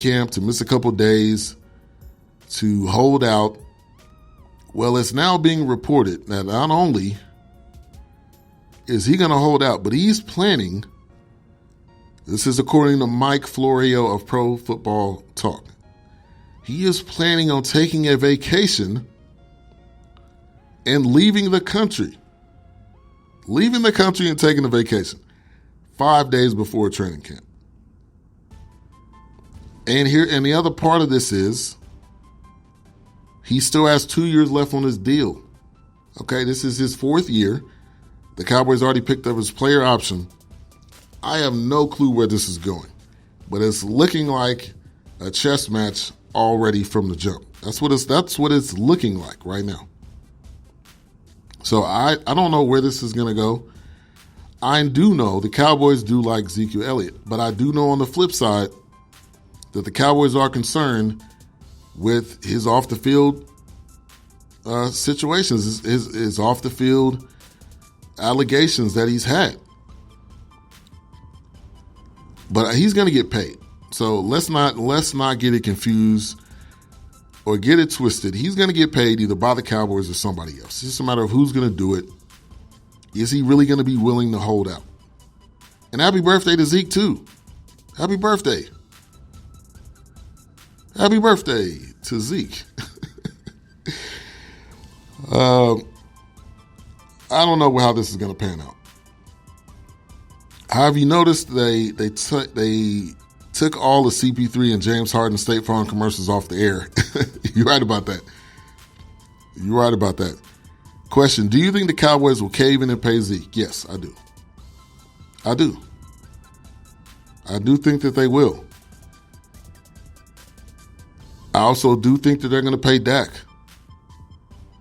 camp, to miss a couple days, to hold out. Well, it's now being reported that not only is he going to hold out, but he's planning, this is according to Mike Florio of Pro Football Talk, he is planning on taking a vacation and leaving the country. Leaving the country and taking a vacation 5 days before training camp. And the other part of this is he still has 2 years left on his deal. Okay, this is his 4th year. The Cowboys already picked up his player option. I have no clue where this is going, but it's looking like a chess match already from the jump. That's what it's looking like right now. So I don't know where this is going to go. I do know the Cowboys do like Ezekiel Elliott, but I do know on the flip side that the Cowboys are concerned with his off-the-field situations, his off-the-field allegations that he's had. But he's going to get paid. So let's not get it confused or get it twisted. He's going to get paid either by the Cowboys or somebody else. It's just a matter of who's going to do it. Is he really going to be willing to hold out? And happy birthday to Zeke, too. Happy birthday. Happy birthday to Zeke. I don't know how this is going to pan out. Have you noticed they took all the CP3 and James Harden State Farm commercials off the air? You're right about that. You're right about that. Question, do you think the Cowboys will cave in and pay Zeke? Yes, I do. I do. I do think that they will. I also do think that they're going to pay Dak.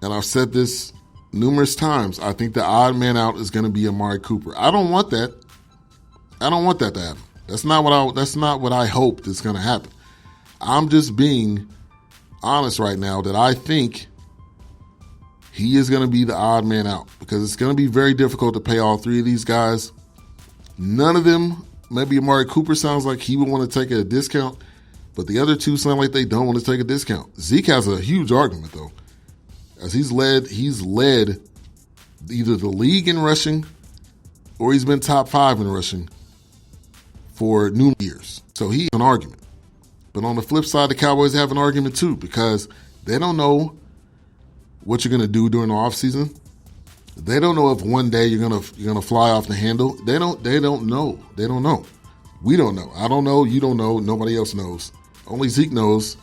And I've said this numerous times. I think the odd man out is going to be Amari Cooper. I don't want that. I don't want that to happen. That's not what I hoped is going to happen. I'm just being honest right now that I think he is going to be the odd man out because it's going to be very difficult to pay all three of these guys. None of them, maybe Amari Cooper sounds like he would want to take a discount, but the other two sound like they don't want to take a discount. Zeke has a huge argument, though, as he's led either the league in rushing or he's been top 5 in rushing for numerous years. So he has an argument. But on the flip side, the Cowboys have an argument too because they don't know what you're going to do during the offseason. They don't know if one day you're gonna fly off the handle. They don't know. They don't know. We don't know. I don't know. You don't know. Nobody else knows. Only Zeke knows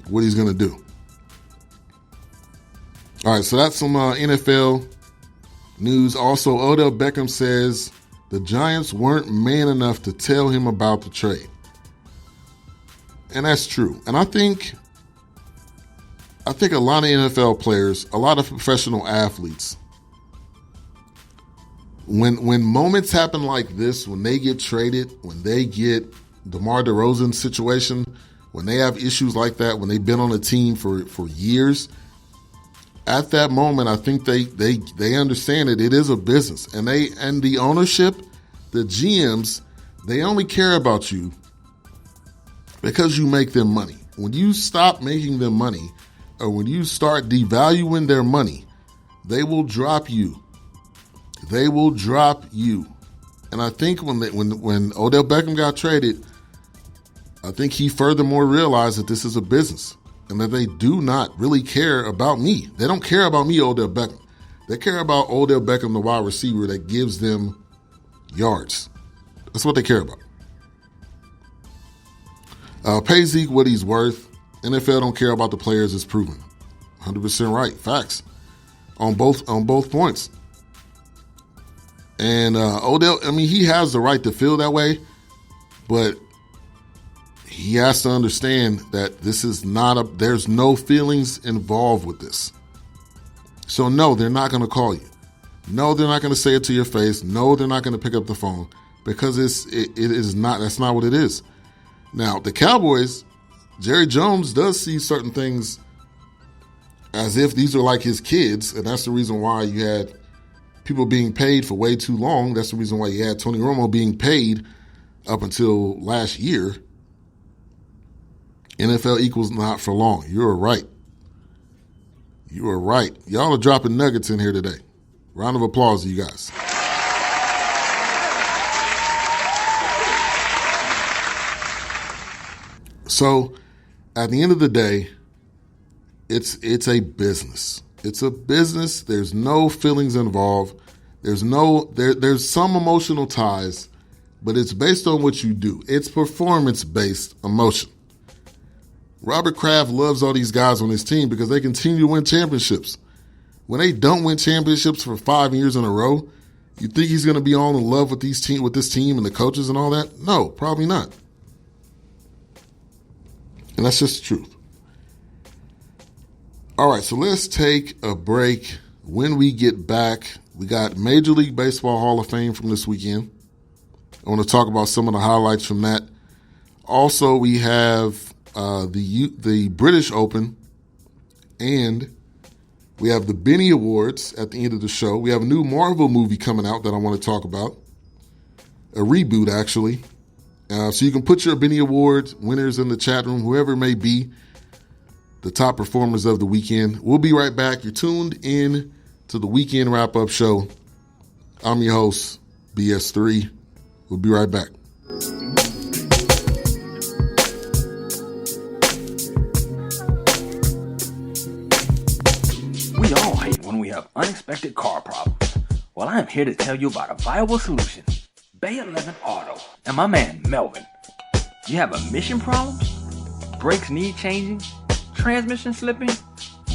what he's going to do. All right, so that's some NFL news. Also, Odell Beckham says the Giants weren't man enough to tell him about the trade. And that's true. And I think a lot of NFL players, a lot of professional athletes, when moments happen like this, when they get traded, when they get DeMar DeRozan's situation, when they have issues like that, when they've been on a team for years, at that moment, I think they understand it. It is a business, and the ownership, the GMs, they only care about you because you make them money. When you stop making them money, or when you start devaluing their money, they will drop you. They will drop you. And I think when Odell Beckham got traded, I think he furthermore realized that this is a business and that they do not really care about me. They don't care about me, Odell Beckham. They care about Odell Beckham, the wide receiver that gives them yards. That's what they care about. Pay Zeke what he's worth. NFL don't care about the players, it's proven. 100% right. Facts. On both points. And Odell, he has the right to feel that way, but he has to understand that this is there's no feelings involved with this. So no, they're not going to call you. No, they're not going to say it to your face. No, they're not going to pick up the phone because it is not, that's not what it is. Now, the Cowboys, Jerry Jones does see certain things as if these are like his kids, and that's the reason why you had people being paid for way too long. That's the reason why you had Tony Romo being paid up until last year. NFL equals not for long. You are right. You are right. Y'all are dropping nuggets in here today. Round of applause to you guys. So, at the end of the day, it's a business. It's a business. There's no feelings involved. There's some emotional ties, but it's based on what you do. It's performance-based emotion. Robert Kraft loves all these guys on his team because they continue to win championships. When they don't win championships for 5 years in a row, you think he's going to be all in love with this team and the coaches and all that? No, probably not. And that's just the truth. All right, so let's take a break. When we get back, we got Major League Baseball Hall of Fame from this weekend. I want to talk about some of the highlights from that. Also, we have the British Open, and we have the Benny Awards at the end of the show. We have a new Marvel movie coming out that I want to talk about. A reboot, actually. So you can put your Benny Awards winners in the chat room, whoever it may be, the top performers of the weekend. We'll be right back. You're tuned in to the Weekend Wrap-Up Show. I'm your host, BS3. We'll be right back. We all hate when we have unexpected car problems. Well, I am here to tell you about a viable solution. Bay 11 Auto and my man Melvin. You have emission problems? Brakes need changing? Transmission slipping?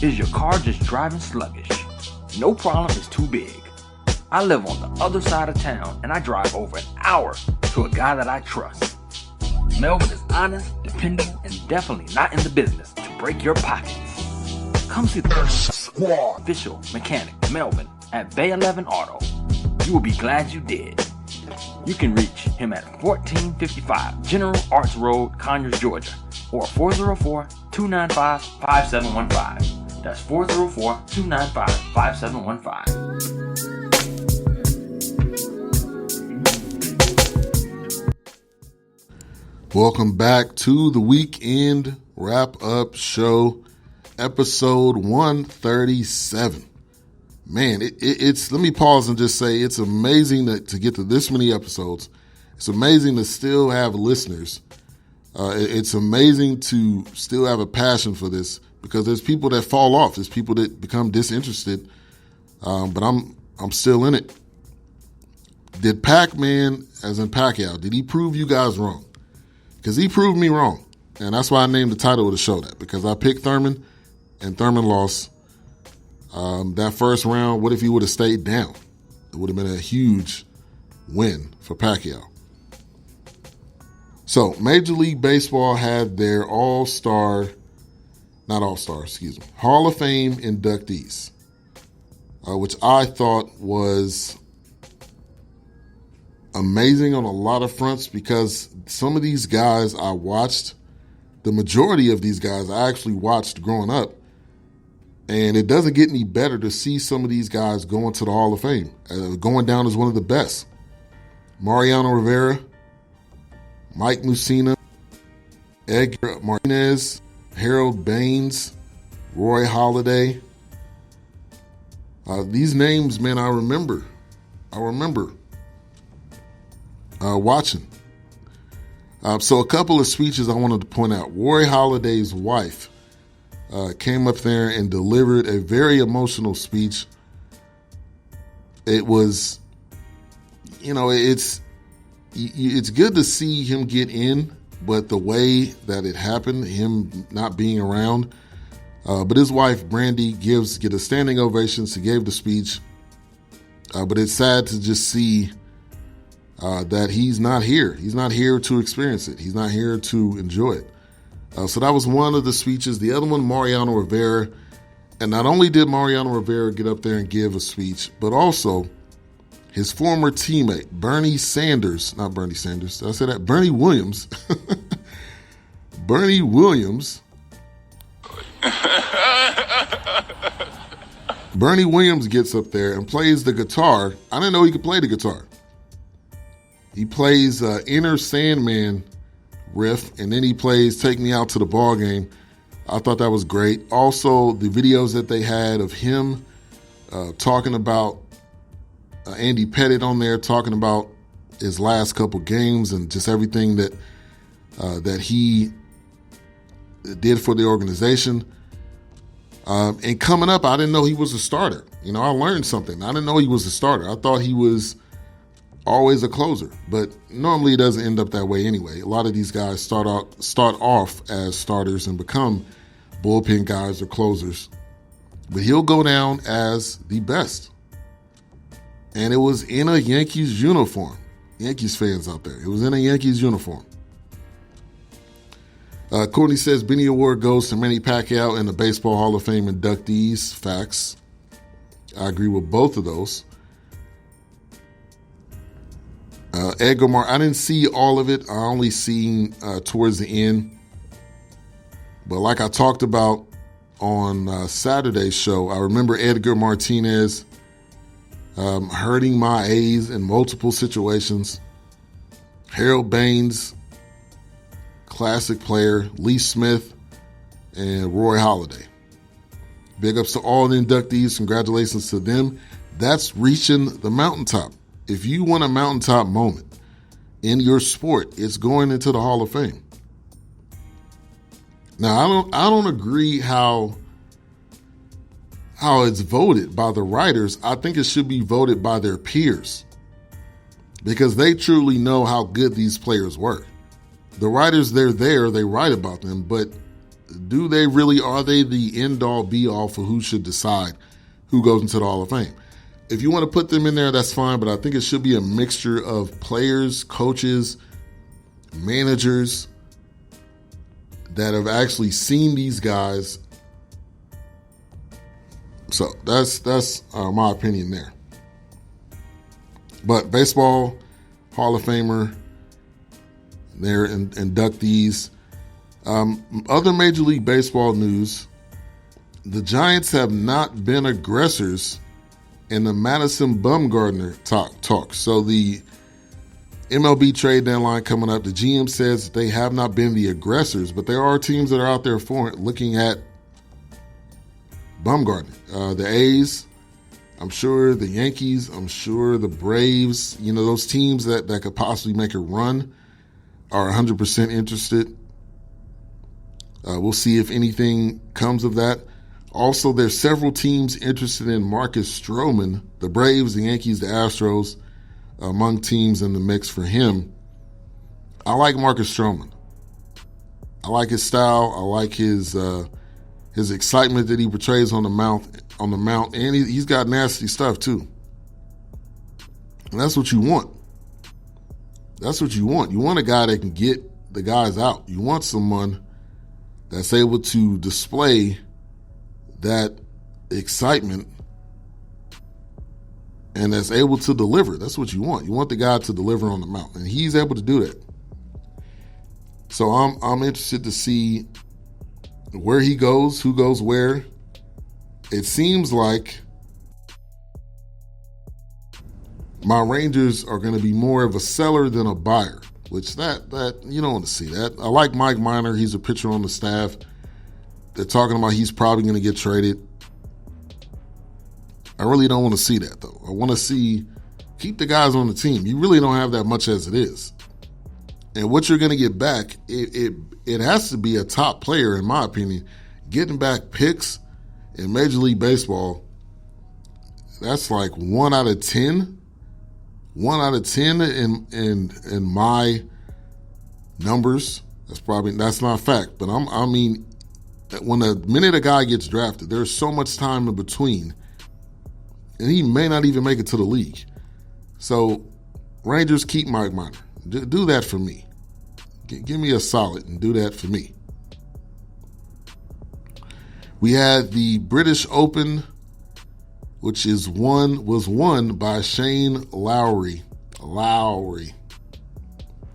Is your car just driving sluggish? No problem is too big. I live on the other side of town and I drive over an hour to a guy that I trust. Melvin is honest, dependable, and definitely not in the business to break your pockets. Come see the official mechanic Melvin at Bay 11 Auto. You will be glad you did. You can reach him at 1455 General Arts Road, Conyers, Georgia, or 404-295-5715. That's 404-295-5715. Welcome back to the Weekend Wrap-Up Show, episode 137. Man, it's let me pause and just say it's amazing to get to this many episodes. It's amazing to still have listeners. It's amazing to still have a passion for this because there's people that fall off. There's people that become disinterested, but I'm still in it. Did Pac-Man, as in Pacquiao, did he prove you guys wrong? Because he proved me wrong, and that's why I named the title of the show that, because I picked Thurman, and Thurman lost. That first round, what if he would have stayed down? It would have been a huge win for Pacquiao. So, Major League Baseball had their Hall of Fame inductees, which I thought was amazing on a lot of fronts because some of these guys I watched, the majority of these guys I actually watched growing up. And it doesn't get any better to see some of these guys going to the Hall of Fame, going down as one of the best. Mariano Rivera, Mike Mussina, Edgar Martinez, Harold Baines, Roy Halladay. These names, man, I remember watching. So a couple of speeches I wanted to point out. Roy Halladay's wife came up there and delivered a very emotional speech. It was, it's good to see him get in, but the way that it happened, him not being around. But his wife, Brandy, get a standing ovation. She gave the speech. But it's sad to just see that he's not here. He's not here to experience it. He's not here to enjoy it. So that was one of the speeches. The other one, Mariano Rivera. And not only did Mariano Rivera get up there and give a speech, but also his former teammate, Bernie Williams. Bernie Williams. Bernie Williams gets up there and plays the guitar. I didn't know he could play the guitar. He plays Inner Sandman riff, and then he plays "Take Me Out to the Ball Game." I thought that was great. Also, the videos that they had of him talking about Andy Pettit on there, talking about his last couple games and just everything that he did for the organization. And coming up, I didn't know he was a starter. I learned something. I didn't know he was a starter. I thought he was always a closer, but normally it doesn't end up that way anyway. A lot of these guys start off as starters and become bullpen guys or closers, but he'll go down as the best. And it was in a Yankees uniform. Yankees fans out there, it was in a Yankees uniform. Courtney says Benny Award goes to Manny Pacquiao and the Baseball Hall of Fame inductees. Facts. I agree with both of those. Edgar I didn't see all of it. I only seen towards the end. But like I talked about on Saturday's show, I remember Edgar Martinez hurting my A's in multiple situations. Harold Baines, classic player, Lee Smith, and Roy Halladay. Big ups to all the inductees. Congratulations to them. That's reaching the mountaintop. If you want a mountaintop moment in your sport, it's going into the Hall of Fame. Now, I don't agree how it's voted by the writers. I think it should be voted by their peers because they truly know how good these players were. The writers, they write about them, but are they the end-all, be-all for who should decide who goes into the Hall of Fame? If you want to put them in there, that's fine, but I think it should be a mixture of players, coaches, managers that have actually seen these guys. So that's my opinion there. But Baseball Hall of Famer, they're inductees. Other Major League Baseball news, the Giants have not been aggressors in the Madison Bumgarner talk. So the MLB trade deadline coming up, the GM says they have not been the aggressors, but there are teams that are out there for it looking at Bumgarner. The A's, I'm sure the Yankees, I'm sure the Braves, those teams that could possibly make a run are 100% interested. We'll see if anything comes of that. Also, there's several teams interested in Marcus Stroman, the Braves, the Yankees, the Astros, among teams in the mix for him. I like Marcus Stroman. I like his style. I like his excitement that he portrays on the mount, and he's got nasty stuff too. And that's what you want. That's what you want. You want a guy that can get the guys out. You want someone that's able to display that excitement and that's able to deliver. That's what you want. You want the guy to deliver on the mount, and he's able to do that. So I'm interested to see where he goes, who goes where. It seems like my Rangers are going to be more of a seller than a buyer, which that you don't want to see that. I like Mike Minor. He's a pitcher on the staff. They're talking about he's probably going to get traded. I really don't want to see that, though. I want to see keep the guys on the team. You really don't have that much as it is. And what you're going to get back, it has to be a top player, in my opinion. Getting back picks in Major League Baseball, that's like 1 out of 10. 1 out of 10 in my numbers. That's not fact, but I mean, when the minute a guy gets drafted, there's so much time in between, and he may not even make it to the league. So, Rangers, keep Mike Minor. Do that for me. Give me a solid and do that for me. We had the British Open, which was won by Shane Lowry.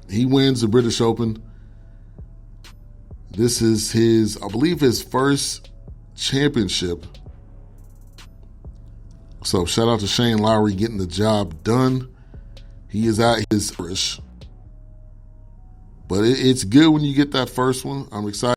He wins the British Open. This is his first championship. So shout out to Shane Lowry getting the job done. He is at his Irish. But it's good when you get that first one. I'm excited.